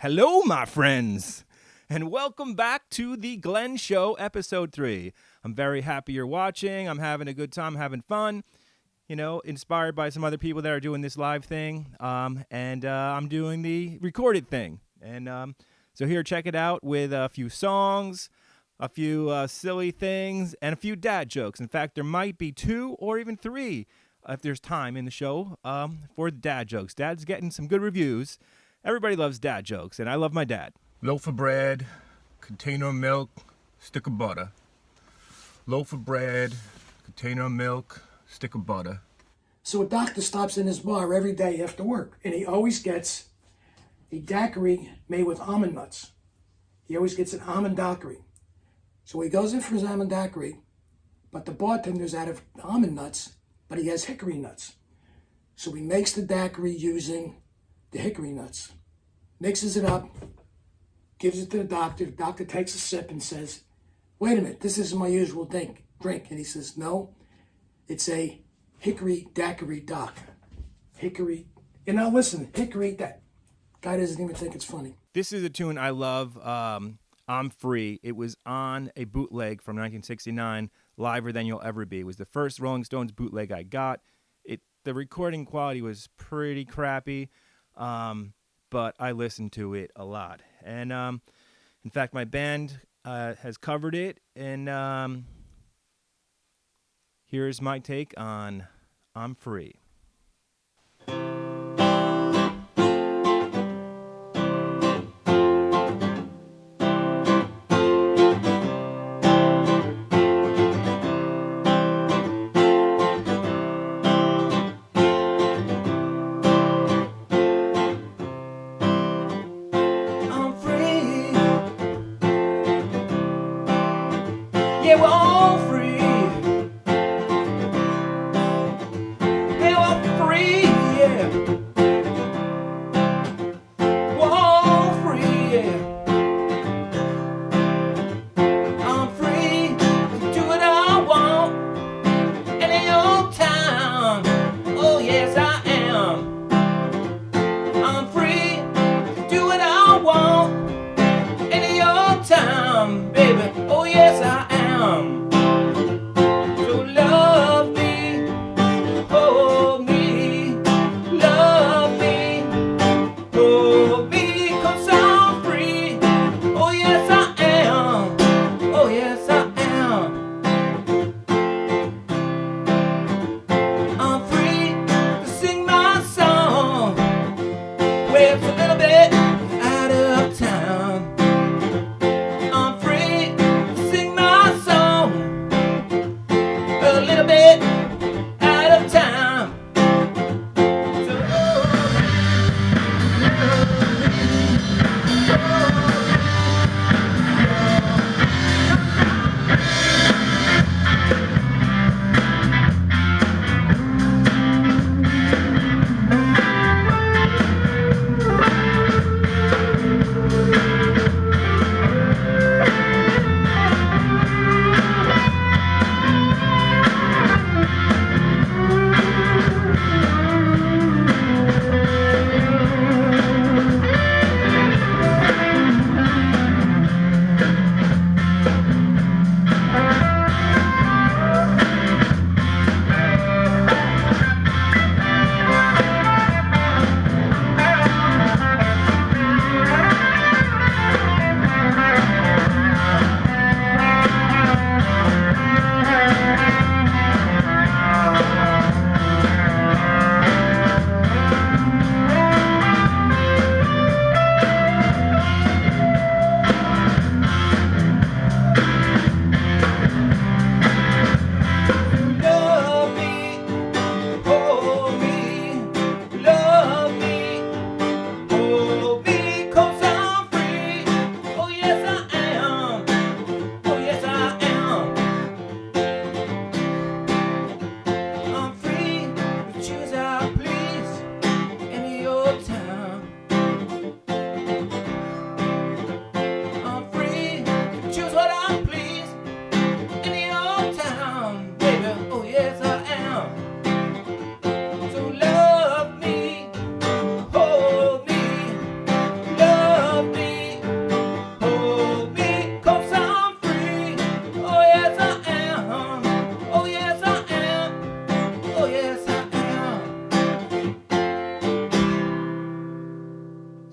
Hello, my friends, and welcome back to the G.L.E.N.N Show, Episode 3. I'm very happy you're watching. I'm having a good time, having fun, inspired by some other people that are doing this live thing, and I'm doing the recorded thing. And so here, check it out with a few songs, a few silly things, and a few dad jokes. In fact, there might be 2 or even 3 if there's time in the show for the dad jokes. Dad's getting some good reviews. Everybody loves dad jokes, and I love my dad. Loaf of bread, container of milk, stick of butter. Loaf of bread, container of milk, stick of butter. So a doctor stops in his bar every day after work, and he always gets a daiquiri made with almond nuts. He always gets an almond daiquiri. So he goes in for his almond daiquiri, but the bartender's out of almond nuts, but he has hickory nuts. So he makes the daiquiri using the hickory nuts, mixes it up, gives it to the doctor. The doctor takes a sip and says, "Wait a minute, this isn't my usual drink." And he says, "No, it's a hickory daiquiri, doc. Hickory." Listen, hickory, that guy doesn't even think it's funny. This is a tune I love. I'm Free. It was on a bootleg from 1969, Liver Than You'll Ever Be. It was the first Rolling Stones bootleg I got. The recording quality was pretty crappy, but I listened to it a lot. And in fact, my band has covered it, and here's my take on I'm Free. Yeah, we're all free. Yeah, we're free, yeah. We're all free, yeah. I'm free to do what I want any old time. Oh, yes, I am. I'm free to do what I want any old time, baby. Oh, yes, I am. So love me, hold me, love me, hold me, 'cause I'm free. Oh yes I am, oh yes I am. I'm free to sing my song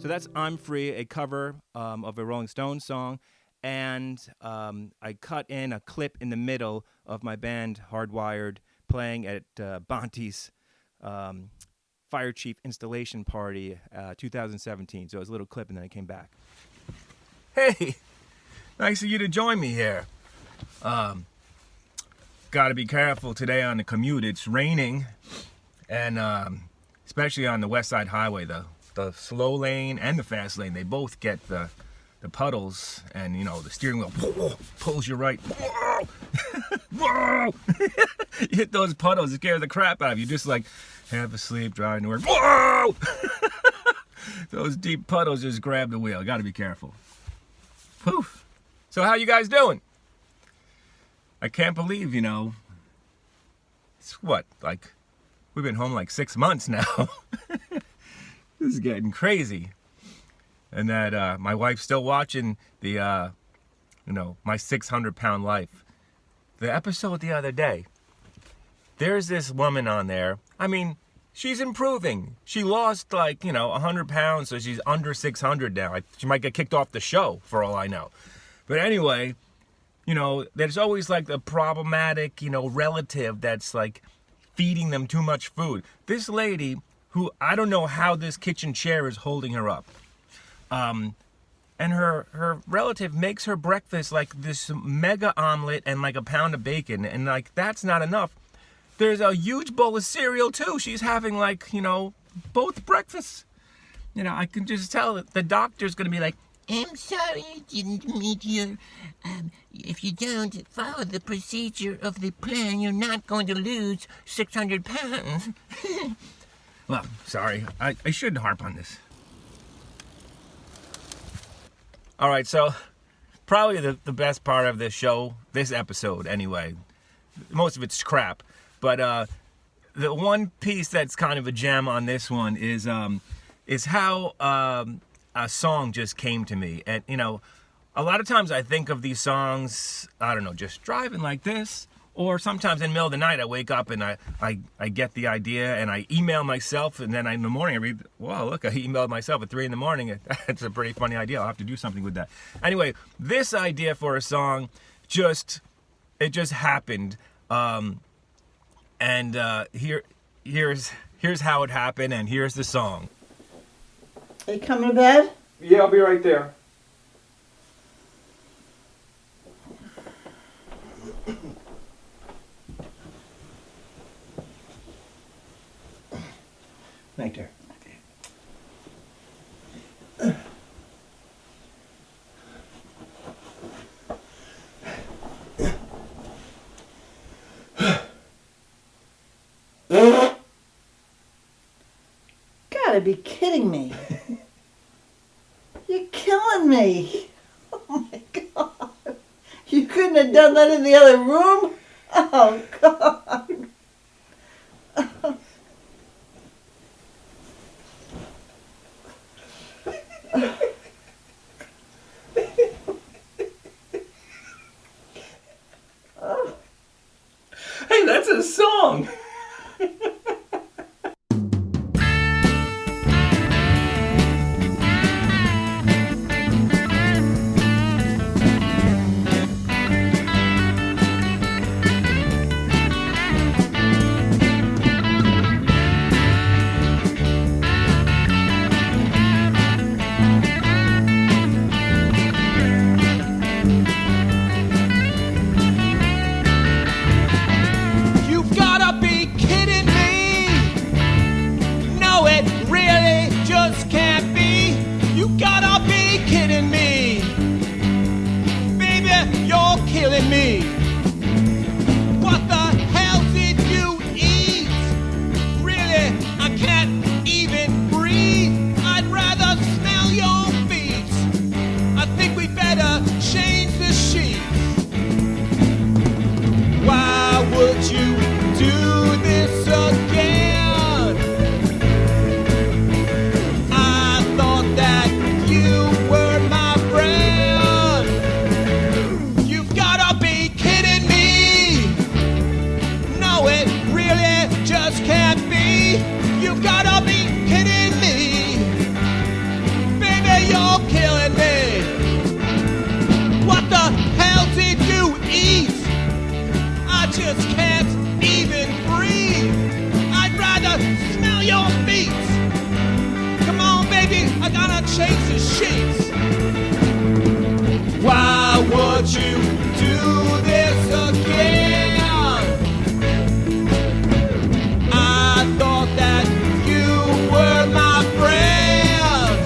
So that's I'm Free, a cover of a Rolling Stones song. And I cut in a clip in the middle of my band Hardwired playing at Bonte's Fire Chief installation party 2017. So it was a little clip and then I came back. Hey, nice of you to join me here. Got to be careful today on the commute. It's raining, and especially on the West Side Highway, the slow lane and the fast lane, they both get the puddles, and you know the steering wheel pulls you right. Whoa! You hit those puddles, it scares the crap out of you. Just like half asleep driving to work. Whoa! Those deep puddles just grab the wheel. Got to be careful. Poof. So how you guys doing? I can't believe, it's what, like, we've been home like 6 months now. This is getting crazy. And that my wife's still watching the, My 600-Pound Life. The episode the other day, there's this woman on there. I mean, she's improving. She lost 100 pounds, so she's under 600 now. She might get kicked off the show for all I know. But anyway, there's always like the problematic, relative that's like feeding them too much food. This lady, who I don't know how this kitchen chair is holding her up. And her relative makes her breakfast like this mega omelet and like a pound of bacon. And like, that's not enough. There's a huge bowl of cereal too. She's having both breakfasts. I can just tell that the doctor's going to be like, I'm sorry I didn't meet you. If you don't follow the procedure of the plan, you're not going to lose 600 pounds. well, sorry. I shouldn't harp on this. All right, so probably the best part of this show, this episode anyway, most of it's crap, but the one piece that's kind of a gem on this one is how a song just came to me. And, a lot of times I think of these songs, I don't know, just driving like this, or sometimes in the middle of the night I wake up and I get the idea and I email myself, and then in the morning I read, wow, look, I emailed myself at 3 a.m. That's a pretty funny idea. I'll have to do something with that. Anyway, this idea for a song just happened. Here's how it happened, and here's the song. Are you coming to bed? Yeah, I'll be right there. Right there. Gotta be kidding me. You're killing me. Oh my God. You couldn't have done that in the other room? Oh God. Hey, that's a song! Baby, I gotta change the sheets. Why would you do this again? I thought that you were my friend.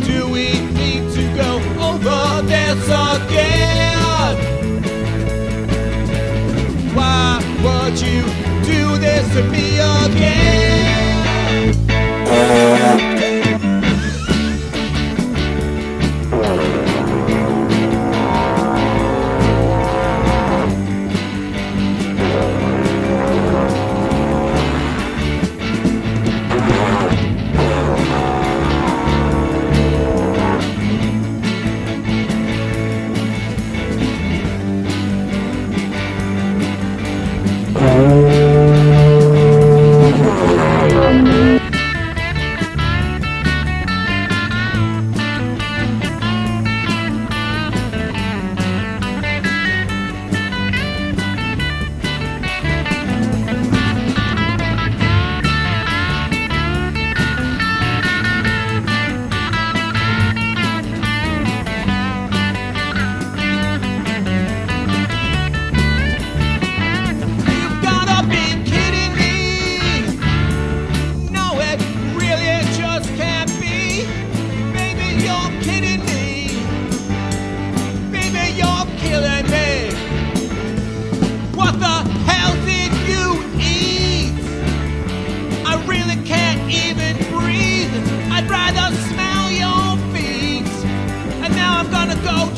Do we need to go over this again? Why would you do this to me again?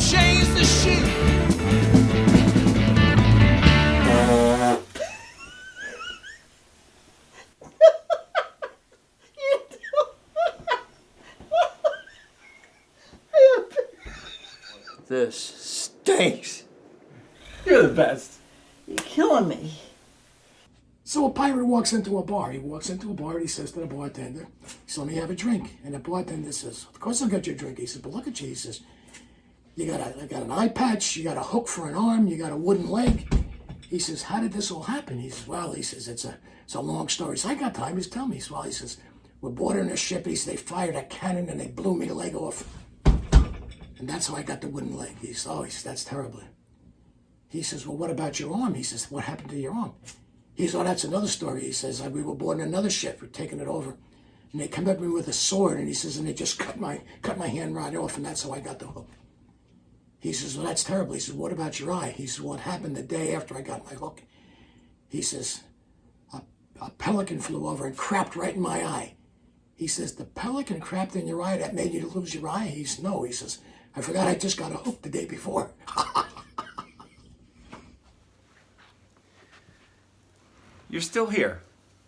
Change the shoe. This stinks. You're the best. You're killing me. So a pirate walks into a bar. He walks into a bar and he says to the bartender, so let me have a drink. And the bartender says, of course I'll get you a drink. He says, but look at you. He says, I got an eye patch, you got a hook for an arm, you got a wooden leg. He says, how did this all happen? He says, well, he says, it's a long story. So I got time, he's telling me. So he says, we're boarding a ship. He says, they fired a cannon and they blew me leg off. And that's how I got the wooden leg. He says, oh, he says, that's terrible. He says, well, what about your arm? He says, what happened to your arm? He says, oh, that's another story. He says, we were boarding another ship, we're taking it over. And they come at me with a sword, and he says, and they just cut my hand right off, and that's how I got the hook. He says, well, that's terrible. He says, what about your eye? He says, what happened the day after I got my hook? He says, a pelican flew over and crapped right in my eye. He says, the pelican crapped in your eye that made you lose your eye? He says, no. He says, I forgot I just got a hook the day before. You're still here.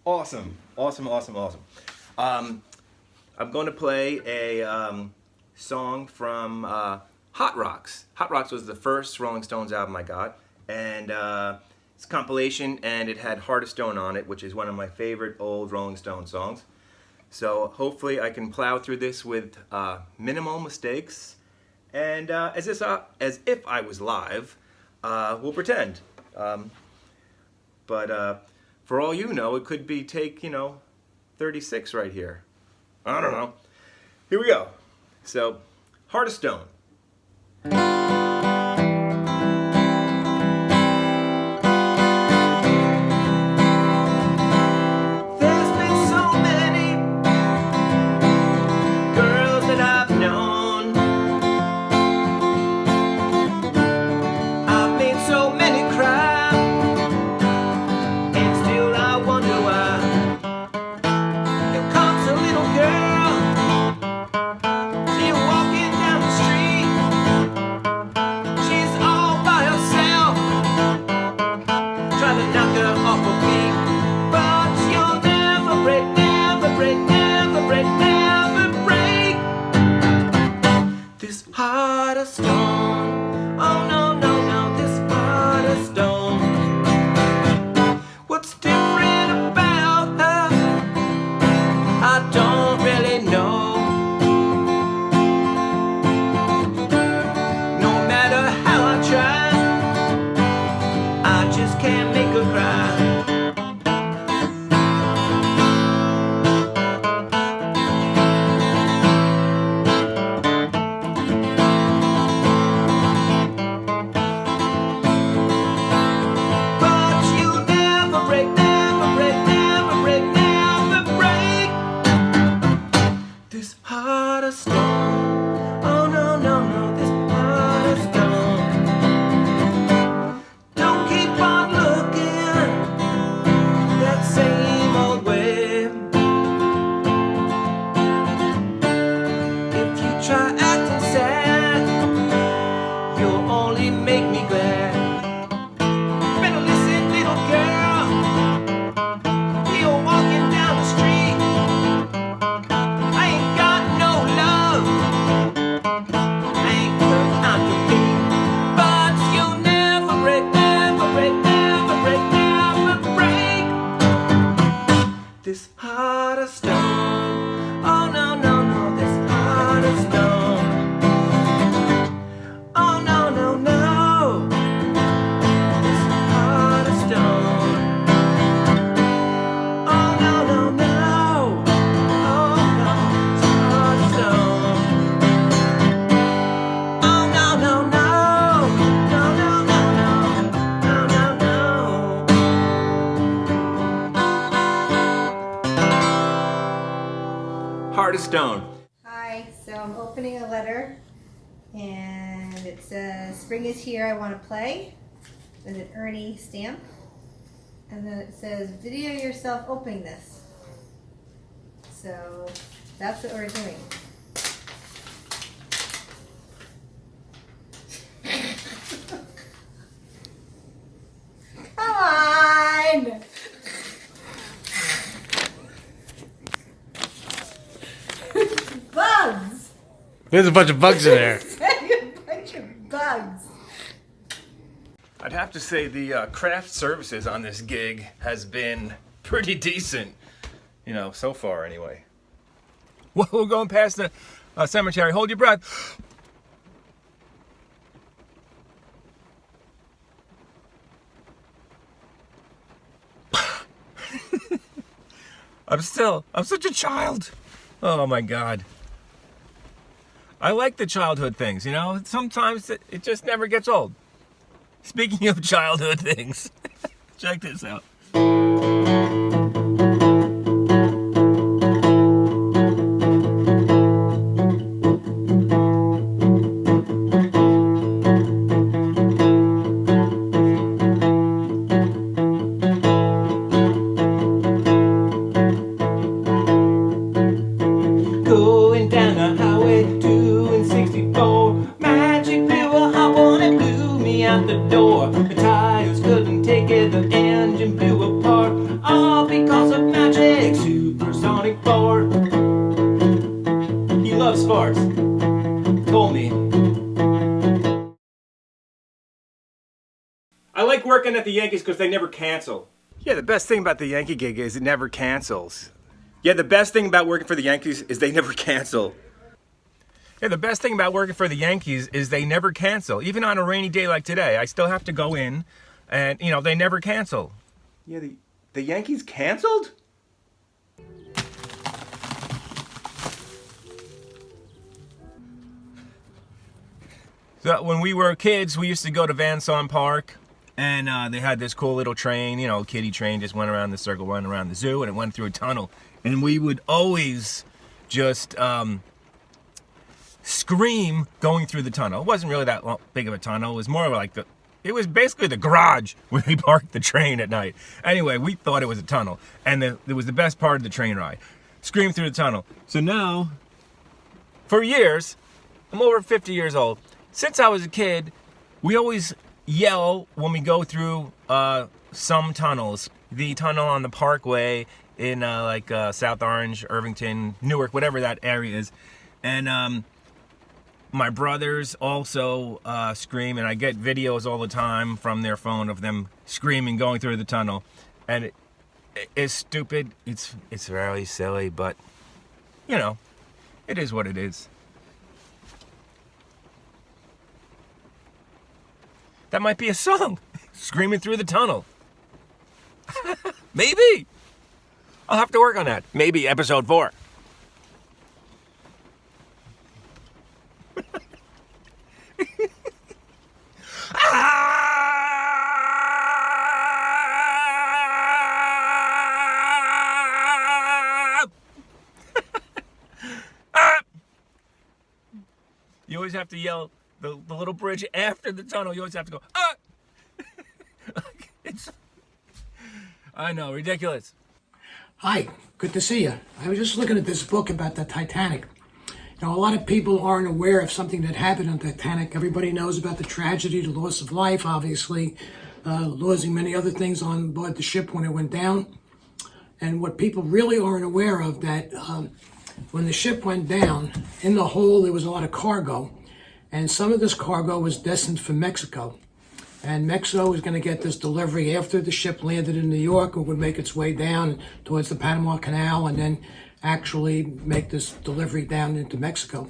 Awesome. Awesome, awesome, awesome. I'm going to play a song from Hot Rocks. Hot Rocks was the first Rolling Stones album I got, and it's a compilation, and it had Heart of Stone on it, which is one of my favorite old Rolling Stone songs. So hopefully I can plow through this with minimal mistakes, and as if I was live, we'll pretend. But for all you know, it could be take, 36 right here. I don't know. Here we go. So, Heart of Stone. Heart of stone, oh no, no, no, this heart of stone. What's different about her? I don't really know. No matter how I try, I just can't make her cry. Heart of stone. Hi, so I'm opening a letter and it says, "Spring is here, I want to play," with an Ernie stamp. And then it says, "Video yourself opening this." So that's what we're doing. Come on! Bugs! There's a bunch of bugs in there. A bunch of bugs. I'd have to say the craft services on this gig has been pretty decent, you know, so far anyway. Well, we're going past the cemetery. Hold your breath. I'm such a child. Oh my God. I like the childhood things, you know? Sometimes it just never gets old. Speaking of childhood things, check this out. Going down the highway 2 and 64. Magic river, I wanna blew me out the door. The tires couldn't take it, the engine blew apart. All because of magic supersonic Ford. He loves farts. Told me. I like working at the Yankees because they never cancel. Yeah, the best thing about the Yankee gig is it never cancels. Yeah, the best thing about working for the Yankees is they never cancel. Yeah, the best thing about working for the Yankees is they never cancel. Even on a rainy day like today, I still have to go in and, you know, they never cancel. Yeah, the Yankees canceled? So when we were kids, we used to go to Van Son Park, and they had this cool little train, you know, kiddie train, just went around the circle, went around the zoo, and it went through a tunnel. And we would always just scream going through the tunnel. It wasn't really that big of a tunnel. It was more like it was basically the garage where we parked the train at night. Anyway, we thought it was a tunnel, and it was the best part of the train ride. Scream through the tunnel. So now, for years, I'm over 50 years old. Since I was a kid, we always yell when we go through some tunnels. The tunnel on the Parkway in South Orange, Irvington, Newark, whatever that area is. And my brothers also scream, and I get videos all the time from their phone of them screaming going through the tunnel. And it's stupid. It's really silly, but, you know, it is what it is. That might be a song. Screaming through the tunnel. Maybe. I'll have to work on that. Maybe episode 4. You always have to yell the little bridge after the tunnel. You always have to go, ah! I know, ridiculous. Hi, good to see you. I was just looking at this book about the Titanic. You know, a lot of people aren't aware of something that happened on Titanic. Everybody knows about the tragedy, the loss of life, obviously, losing many other things on board the ship when it went down. And what people really aren't aware of, that when the ship went down, in the hold there was a lot of cargo, and some of this cargo was destined for Mexico. And Mexico was going to get this delivery after the ship landed in New York. It would make its way down towards the Panama Canal and then actually make this delivery down into Mexico.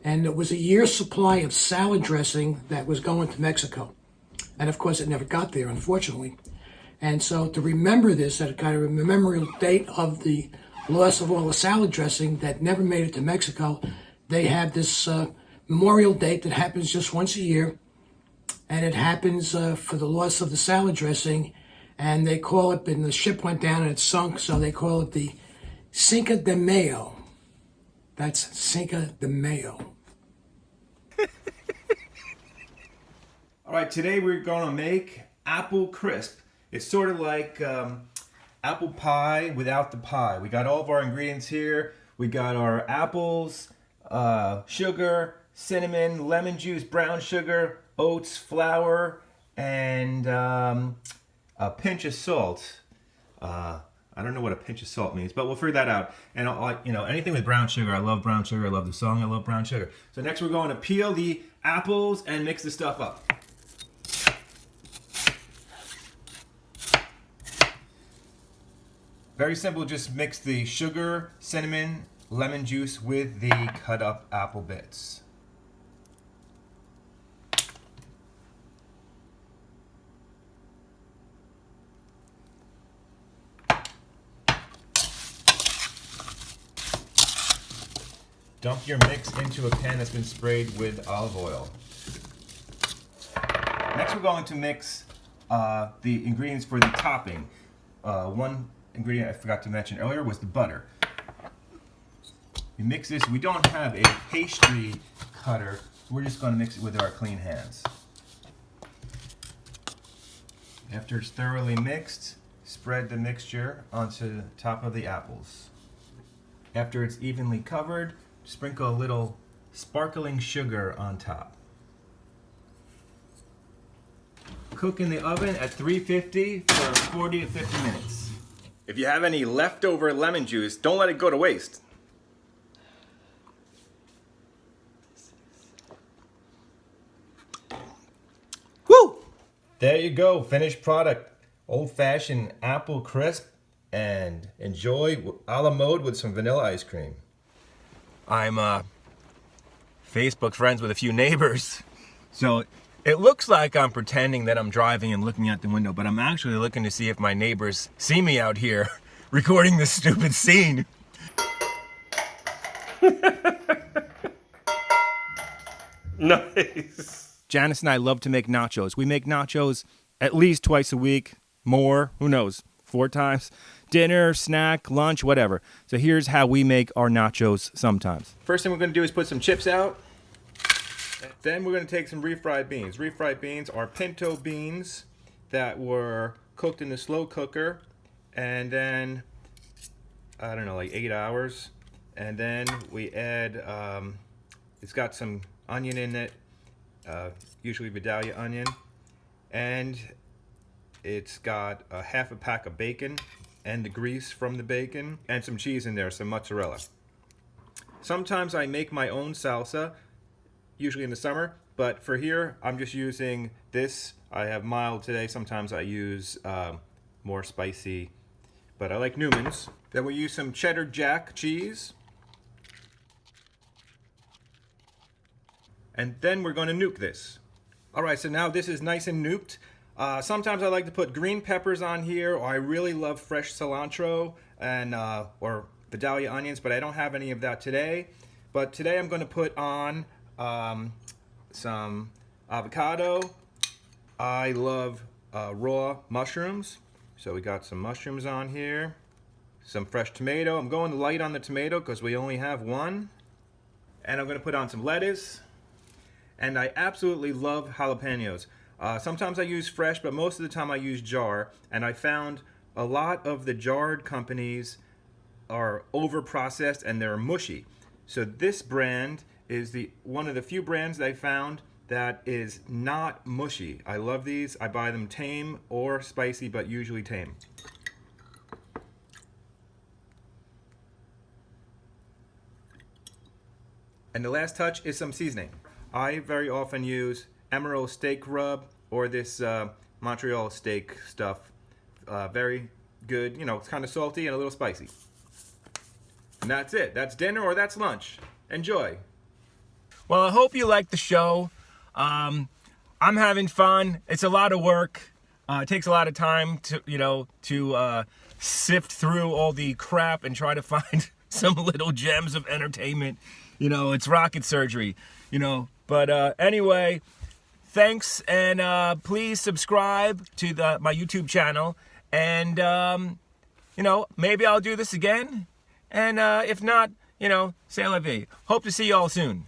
And it was a year's supply of salad dressing that was going to Mexico. And of course, it never got there, unfortunately. And so to remember this, that kind of a memorial date of the loss of all the salad dressing that never made it to Mexico, they have this memorial date that happens just once a year. And it happens for the loss of the salad dressing, and they call it, and the ship went down and it sunk, so they call it the Cinco de Mayo. That's Cinco de Mayo. All right, today we're going to make apple crisp. It's sort of like apple pie without the pie. We got all of our ingredients here. We got our apples, sugar, cinnamon, lemon juice, brown sugar, oats, flour, and a pinch of salt. I don't know what a pinch of salt means, but we'll figure that out. And anything with brown sugar, I love brown sugar. I love the song. I love brown sugar. So next we're going to peel the apples and mix the stuff up. Very simple, just mix the sugar, cinnamon, lemon juice with the cut up apple bits. Dump your mix into a pan that's been sprayed with olive oil. Next we're going to mix the ingredients for the topping. One ingredient I forgot to mention earlier was the butter. You mix this. We don't have a pastry cutter, so we're just going to mix it with our clean hands. After it's thoroughly mixed, spread the mixture onto the top of the apples. After it's evenly covered, sprinkle a little sparkling sugar on top. Cook in the oven at 350 for 40 to 50 minutes. If you have any leftover lemon juice, don't let it go to waste. Woo! There you go, finished product. Old-fashioned apple crisp, and enjoy a la mode with some vanilla ice cream. I'm Facebook friends with a few neighbors, so it looks like I'm pretending that I'm driving and looking out the window, but I'm actually looking to see if my neighbors see me out here recording this stupid scene. Nice. Janice and I love to make nachos. We make nachos at least twice a week, more, who knows, 4 times. Dinner, snack, lunch, whatever. So here's how we make our nachos sometimes. First thing we're going to do is put some chips out. Then we're going to take some refried beans. Refried beans are pinto beans that were cooked in the slow cooker, and then, I don't know, like 8 hours. And then we add, it's got some onion in it, usually Vidalia onion, and it's got a half a pack of bacon and the grease from the bacon, and some cheese in there, some mozzarella. Sometimes I make my own salsa, usually in the summer, but for here I'm just using this. I have mild today. Sometimes I use more spicy, but I like Newman's. Then we use some cheddar jack cheese, and then we're going to nuke this. All right, so now this is nice and nuked. Sometimes I like to put green peppers on here, or I really love fresh cilantro and or Vidalia onions, but I don't have any of that today. But today I'm going to put on some avocado. I love raw mushrooms, so we got some mushrooms on here. Some fresh tomato. I'm going light on the tomato because we only have one. And I'm going to put on some lettuce. And I absolutely love jalapenos. Sometimes I use fresh, but most of the time I use jar. And I found a lot of the jarred companies are over-processed and they're mushy. So this brand is one of the few brands that I found that is not mushy. I love these. I buy them tame or spicy, but usually tame. And the last touch is some seasoning. I very often use Emerald steak rub or this Montreal steak stuff. Very good, you know, it's kind of salty and a little spicy. And that's it. That's dinner or that's lunch. Enjoy. Well, I hope you liked the show. I'm having fun. It's a lot of work. It takes a lot of time to sift through all the crap and try to find some little gems of entertainment. You know, it's rocket surgery, you know. But anyway, thanks, and please subscribe to my YouTube channel. And, you know, maybe I'll do this again. And if not, c'est la vie. Hope to see you all soon.